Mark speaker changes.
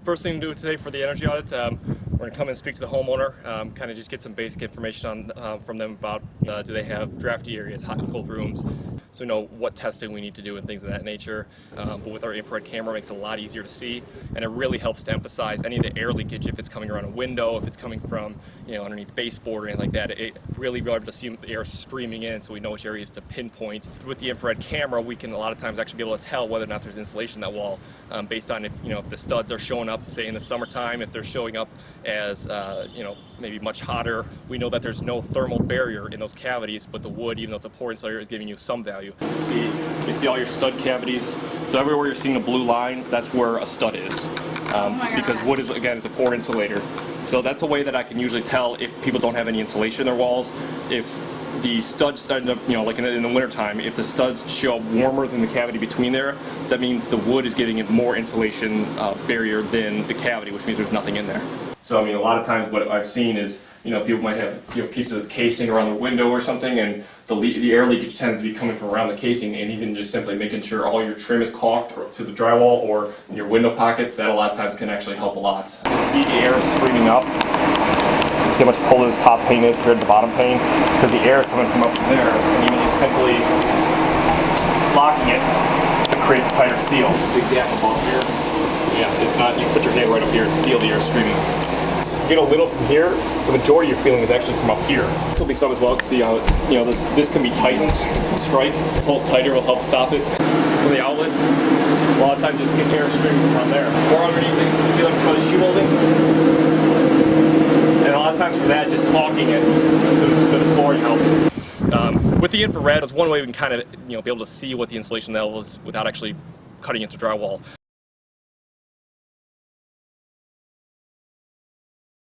Speaker 1: First thing to do today for the energy audit, we're going to come and speak to the homeowner, kind of just get some basic information from them about do they have drafty areas, hot and cold rooms, so we know what testing we need to do and things of that nature. But with our infrared camera, it makes it a lot easier to see, and it really helps to emphasize any of the air leakage if it's coming around a window, if it's coming from underneath baseboard or anything like that. It really be able to see the air streaming in, so we know which areas to pinpoint. With the infrared camera, we can a lot of times actually be able to tell whether or not there's insulation in that wall, based on if the studs are showing up, say in the summertime, if they're showing up as maybe much hotter. We know that there's no thermal barrier in those cavities, but the wood, even though it's a poor insulator, is giving you some value. You can see all your stud cavities. So everywhere you're seeing a blue line, that's where a stud is, because wood is, again, is a poor insulator. So that's a way that I can usually tell if people don't have any insulation in their walls. If the studs start to, like in the wintertime, if the studs show up warmer than the cavity between there, that means the wood is giving it more insulation barrier than the cavity, which means there's nothing in there. So a lot of times what I've seen is, people might have pieces of casing around the window or something, and the air leakage tends to be coming from around the casing, and even just simply making sure all your trim is caulked or to the drywall or in your window pockets, that a lot of times can actually help a lot. See the air streaming up. See how much colder this top pane is compared to the bottom pane, because the air is coming from up there, and even just simply locking it creates a tighter seal. Big gap above here. Yeah, it's not. You put your hand right up here and feel the air streaming. You get a little from here. The majority you're feeling is actually from up here. This will be some as well. See how this can be tightened. Strike, pull it tighter will help stop it. From the outlet, a lot of times just get air streaming from there or underneath it. See like the shoe molding. And a lot of times for that, just caulking it so the flooring helps. With the infrared, it's one way we can kind of be able to see what the insulation level is without actually cutting into drywall.